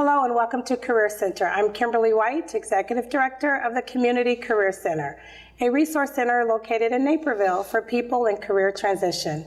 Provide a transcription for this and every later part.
Hello and welcome to Career Center. I'm Kimberly White, Executive Director of the Community Career Center, a resource center located in Naperville for people in career transition.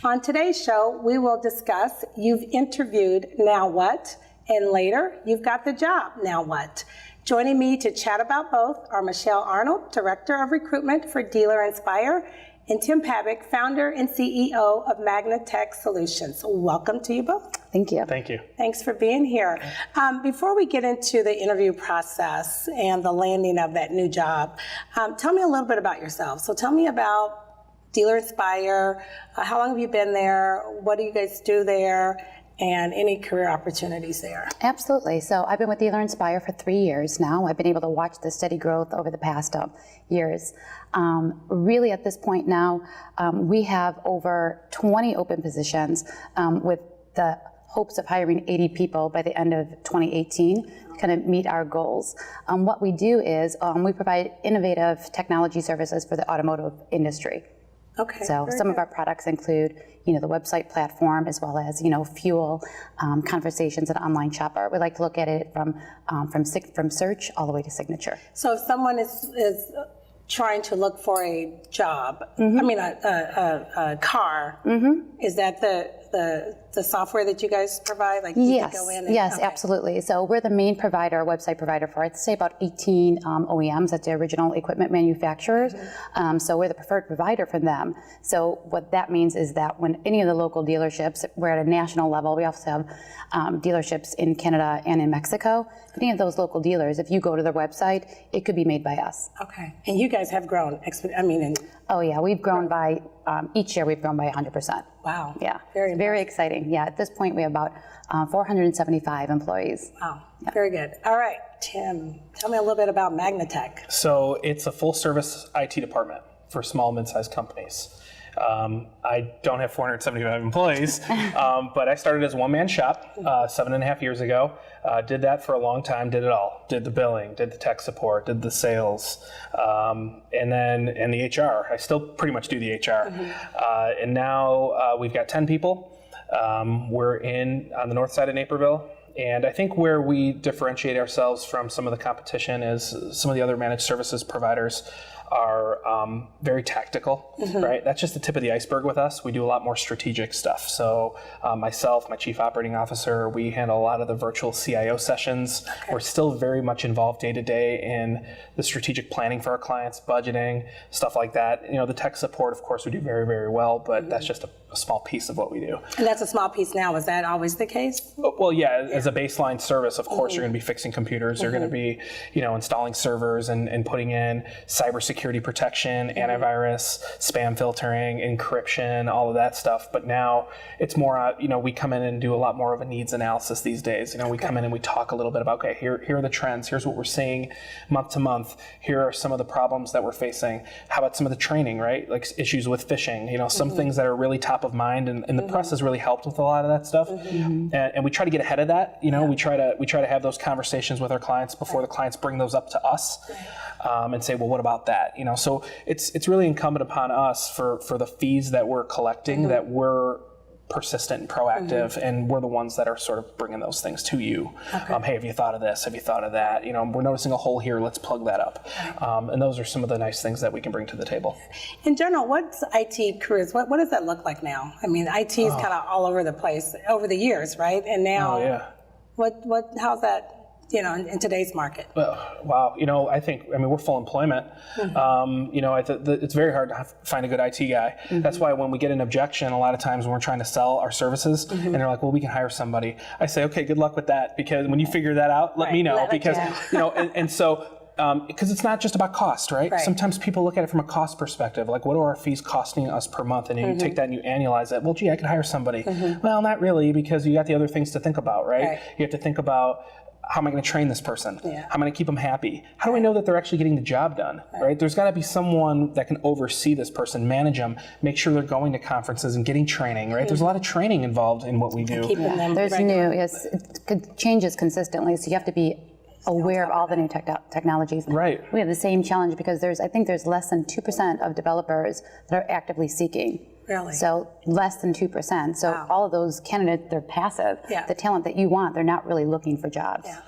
On today's show, we will discuss you've interviewed, now what? And later, you've got the job, now what? Joining me to chat about both are Michelle Arnold, Director of Recruitment for Dealer Inspire, and Tim Pabich, Founder and CEO of Magnitech Solutions. Welcome to you both. Thank you. Thank you. Thanks for being here. Before we get into the interview process and the landing of that new job, tell me a little bit about yourself. So tell me about Dealer Inspire. How long have you been there? What do you guys do there? And any career opportunities there? Absolutely. So I've been with Dealer Inspire for 3 years now. I've been able to watch the steady growth over the past years. Really at this point now, we have over 20 open positions with the hopes of hiring 80 people by the end of 2018 to kind of meet our goals. What we do is we provide innovative technology services for the automotive industry. Okay. So some of our products include, the website platform as well as, fuel, conversations, and online shopper. We like to look at it from search all the way to signature. So if someone is trying to look for a job, a car, is that the software that you guys provide? Like you can go in and, yes, absolutely. So we're the main provider, website provider for, I'd say, about 18 OEMs, that's the original equipment manufacturers. So we're the preferred provider for them. So what that means is that when any of the local dealerships, we're at a national level, we also have dealerships in Canada and in Mexico. Any of those local dealers, if you go to their website, it could be made by us. Okay. And you guys have grown, Oh yeah, we've grown by, each year we've grown by 100%. Wow. Yeah, very exciting. Yeah, at this point we have about 475 employees. Wow, yeah. Very good. All right, Tim, tell me a little bit about Magnitech. So it's a full service IT department for small, mid-sized companies. I don't have 475 employees, but I started as a one-man shop 7.5 years ago. Did that for a long time, did it all. Did the billing, did the tech support, did the sales, and the HR. I still pretty much do the HR. And now we've got 10 people. We're on the north side of Naperville. And I think where we differentiate ourselves from some of the competition is some of the other managed services providers are very tactical, right? That's just the tip of the iceberg with us. We do a lot more strategic stuff. So myself, my chief operating officer, we handle a lot of the virtual CIO sessions. Okay. We're still very much involved day to day in the strategic planning for our clients, budgeting, stuff like that. The tech support, of course, we do very, very well, but that's just a small piece of what we do. And that's a small piece now. Is that always the case? Well, yeah, as a baseline service, of course, you're going to be fixing computers. You're going to be, installing servers and putting in cybersecurity protection, antivirus, spam filtering, encryption, all of that stuff. But now it's more, we come in and do a lot more of a needs analysis these days. We come in and we talk a little bit about, okay, here are the trends. Here's what we're seeing month to month. Here are some of the problems that we're facing. How about some of the training, right? Like issues with phishing, some things that are really top of mind, and the press has really helped with a lot of that stuff. And we try to get ahead of that. We try to have those conversations with our clients before the clients bring those up to us, and say, well, what about that? So it's really incumbent upon us for the fees that we're collecting that we're persistent and proactive, and we're the ones that are sort of bringing those things to you. Okay. Hey, have you thought of this? Have you thought of that? We're noticing a hole here. Let's plug that up. Right. And those are some of the nice things that we can bring to the table. In general, what's IT careers? What does that look like now? IT is kind of all over the place over the years, right? And now, how's that? In today's market? Wow. I think, we're full employment. It's very hard to find a good IT guy. That's why when we get an objection, a lot of times when we're trying to sell our services, and they're like, well, we can hire somebody. I say, okay, good luck with that, because when you figure that out, let me know. Because, because it's not just about cost, right? Sometimes people look at it from a cost perspective, like what are our fees costing us per month? And you take that and you annualize it. Well, gee, I could hire somebody. Well, not really, because you got the other things to think about, right? You have to think about, how am I going to train this person? How am I going to keep them happy? How do I know that they're actually getting the job done, right? There's got to be someone that can oversee this person, manage them, make sure they're going to conferences and getting training, right? There's a lot of training involved in what we do. There's it changes consistently, so you have to be aware of all the new technologies. Right. We have the same challenge because I think there's less than 2% of developers that are actively seeking. Really? So less than 2%. So Wow. all of those candidates, they're passive. Yeah. The talent that you want, they're not really looking for jobs. Yeah.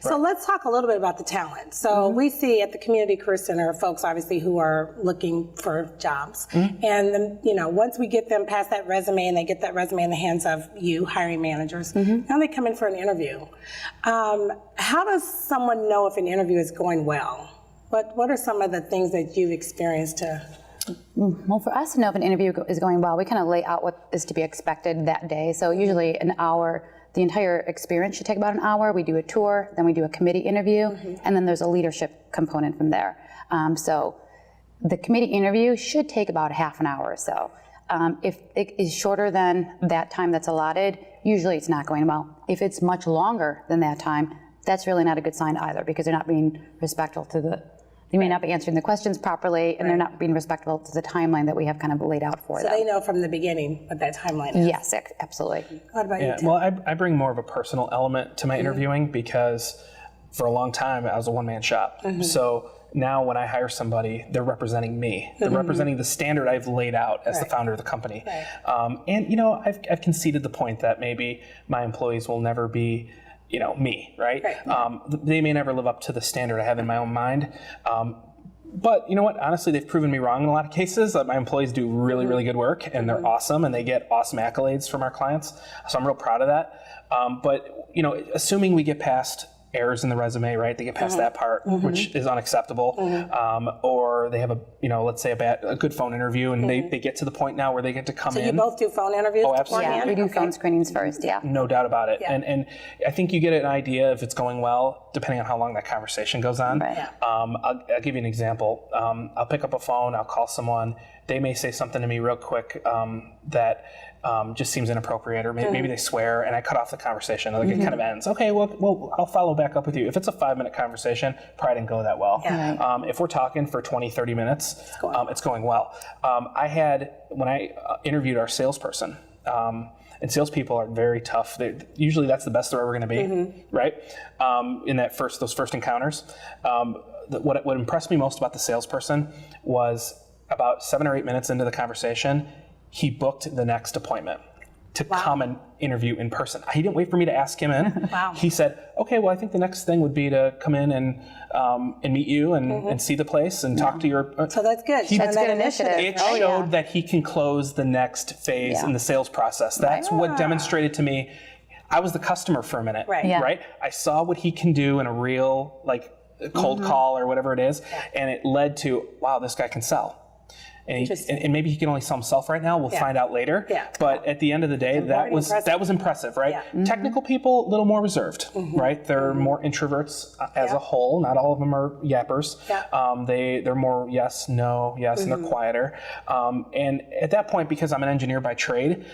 So let's talk a little bit about the talent. So we see at the Community Career Center folks obviously who are looking for jobs. And then, you know, once we get them past that resume and they get that resume in the hands of you, hiring managers, now they come in for an interview. How does someone know if an interview is going well? What are some of the things that you've experienced to... Well, for us to know if an interview is going well, we kind of lay out what is to be expected that day. So usually an hour, the entire experience should take about an hour. We do a tour, then we do a committee interview, and then there's a leadership component from there. So the committee interview should take about half an hour or so. If it is shorter than that time that's allotted, usually it's not going well. If it's much longer than that time, that's really not a good sign either, because they're not being respectful to they may not be answering the questions properly, and they're not being respectful to the timeline that we have kind of laid out for them. So they know from the beginning what that timeline is? Yes, absolutely. What about you, Tim? Well, I bring more of a personal element to my interviewing because for a long time I was a one-man shop. So now when I hire somebody, they're representing me. They're representing the standard I've laid out as the founder of the company. And, you know, I've conceded the point that maybe my employees will never be, you know, me, right? They may never live up to the standard I have in my own mind. But you know what? Honestly, they've proven me wrong in a lot of cases. My employees do really, really good work, and they're awesome, and they get awesome accolades from our clients. So I'm real proud of that. But you know, assuming we get past errors in the resume, right? They get past that part, which is unacceptable. Or they have let's say a good phone interview, and they get to the point now where they get to come in. So you both do phone interviews? Oh, absolutely. Yeah, we do phone screenings first, No doubt about it. And I think you get an idea if it's going well, depending on how long that conversation goes on. I'll give you an example. I'll pick up a phone, I'll call someone, they may say something to me real quick that just seems inappropriate, or maybe they swear, and I cut off the conversation. Like it kind of ends. Okay, well, I'll follow back up with you. If it's a 5-minute conversation, probably didn't go that well. If we're talking for 20, 30 minutes, it's going well. When I interviewed our salesperson, and salespeople are very tough. Usually that's the best they're ever going to be, right? In those first encounters. What impressed me most about the salesperson was about 7 or 8 minutes into the conversation, he booked the next appointment to come and interview in person. He didn't wait for me to ask him in. He said, okay, well, I think the next thing would be to come in and meet you and see the place and talk to your... So that's good. That's good initiative. It showed that he can close the next phase in the sales process. That's what demonstrated to me, I was the customer for a minute, right? I saw what he can do in a real, cold call or whatever it is, and it led to, wow, this guy can sell. And maybe he can only sell himself right now. We'll find out later. But at the end of the day, that was impressive, right? Technical people, a little more reserved, right? They're more introverts as a whole. Not all of them are yappers. They're more yes, no, yes, and they're quieter. And at that point, because I'm an engineer by trade,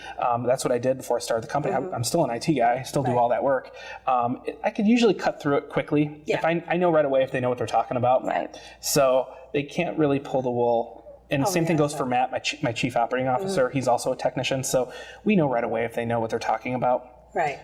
that's what I did before I started the company. I'm still an IT guy. I still do all that work. I could usually cut through it quickly. If I know right away if they know what they're talking about. So they can't really pull the wool. And the same thing goes for Matt, my chief operating officer. He's also a technician, so we know right away if they know what they're talking about.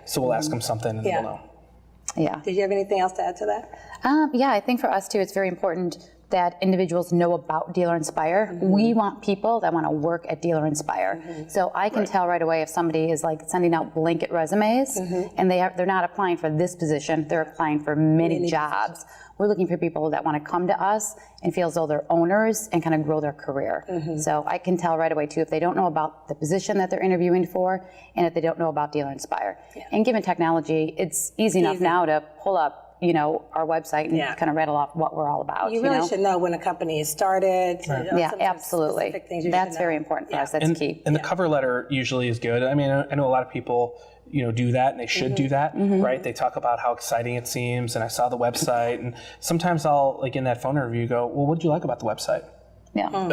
So we'll ask them something, and we'll know. Did you have anything else to add to that? I think for us too, it's very important that individuals know about Dealer Inspire. We want people that want to work at Dealer Inspire. So I can tell right away if somebody is sending out blanket resumes and they're not applying for this position, they're applying for many jobs. We're looking for people that want to come to us and feel as though they're owners and kind of grow their career. So I can tell right away too if they don't know about the position that they're interviewing for, and if they don't know about Dealer Inspire. And given technology, it's easy enough now to pull up our website and kind of rattle off what we're all about. You really should know when a company is started. Absolutely. That's very important for us. That's key. And the cover letter usually is good. I mean, I know a lot of people do that, and they should do that, right? They talk about how exciting it seems, and I saw the website, and sometimes I'll, in that phone interview, go, well, what did you like about the website? And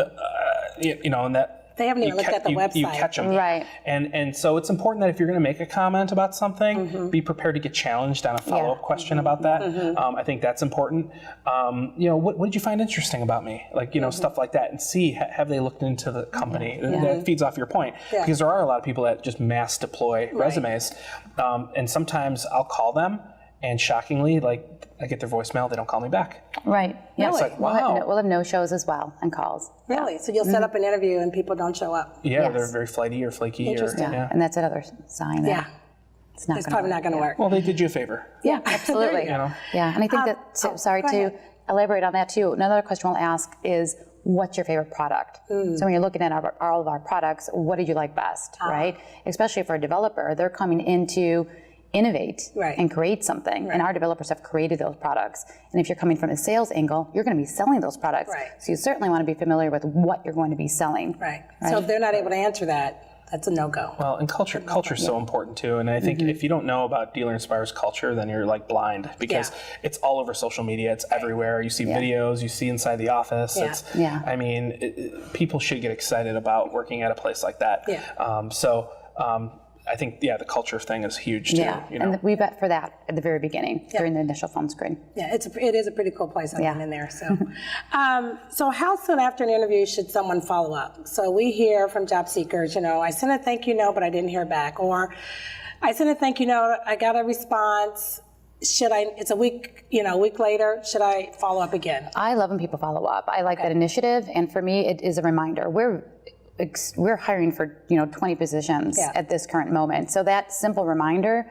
that they haven't even looked at the website. You catch them. Right. And so it's important that if you're going to make a comment about something, be prepared to get challenged on a follow-up question about that. I think that's important. What did you find interesting about me? Stuff like that, and see, have they looked into the company? That feeds off your point. Because there are a lot of people that just mass deploy resumes. And sometimes I'll call them, and shockingly, like, I get their voicemail, they don't call me back. Right. Yeah. Really? It's like, wow. We'll have no-shows as well and calls. Really? So you'll set up an interview and people don't show up? Yeah, Yes. they're very flighty or flaky. Interesting. Yeah. And that's another sign that Yeah. it's not It's gonna probably work. not going to work. Well, they did you a favor. Yeah, absolutely. You know? Yeah, and I think sorry go to ahead. elaborate on that too. Another question we'll ask is, what's your favorite product? So when you're looking at all of our products, what did you like best, right? Especially for a developer, they're coming in to innovate Right. and create something. And our developers have created those products. And if you're coming from a sales angle, you're going to be selling those products. Right. So you certainly want to be familiar with what you're going to be selling. Right. So if they're not able to answer that, that's a no-go. Well, and culture is so important too. And I think if you don't know about Dealer Inspire's culture, then you're like blind, because it's all over social media. It's everywhere. You see videos, you see inside the office. Yeah. It's, Yeah. I mean, people should get excited about working at a place like that. Yeah. I think, the culture thing is huge too. Yeah, You know? and we bet for that at the very beginning during the initial phone screen. Yeah, it is a pretty cool place. I've Yeah. been in there. So, so how soon after an interview should someone follow up? So we hear from job seekers, I sent a thank you note, but I didn't hear back, or I sent a thank you note, I got a response. It's a week, a week later, should I follow up again? I love when people follow up. I like that initiative, and for me, it is a reminder. We're hiring for 20 positions at this current moment, so that simple reminder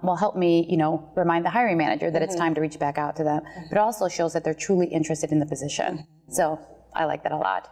will help me remind the hiring manager that it's time to reach back out to them. But it also shows that they're truly interested in the position. So I like that a lot.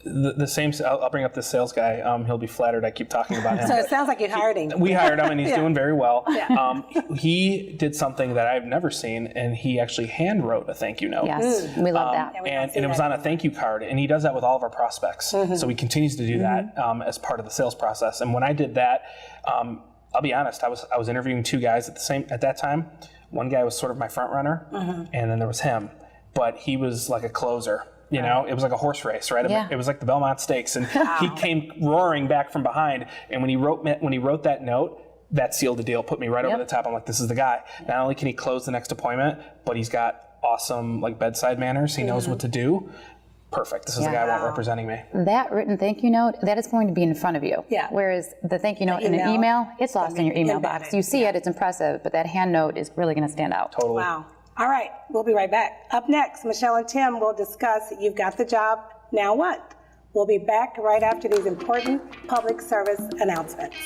The same. I'll bring up the sales guy. He'll be flattered I keep talking about him. So it sounds like you hired him. We hired him, and he's doing very well. Yeah. He did something that I've never seen, and he actually hand wrote a thank you note. Yes, we love that. And it was on a thank you card, and he does that with all of our prospects. So he continues to do that as part of the sales process. And when I did that, I'll be honest, I was interviewing two guys at that time. One guy was sort of my front runner, and then there was him, but he was like a closer. It was like a horse race, right? Yeah. It was like the Belmont Stakes, and he came roaring back from behind. And when he wrote that note, that sealed the deal, put me right over the top. I'm like, this is the guy. Not only can he close the next appointment, but he's got awesome bedside manners. He knows what to do. Perfect. This is the guy I want representing me. That written thank you note, that is going to be in front of you. Yeah. Whereas the thank you note in an email, it's lost in your email box. You see it, it's impressive, but that hand note is really going to stand out. Totally. Wow. All right, we'll be right back. Up next, Michelle and Tim will discuss You've Got the Job, Now What? We'll be back right after these important public service announcements.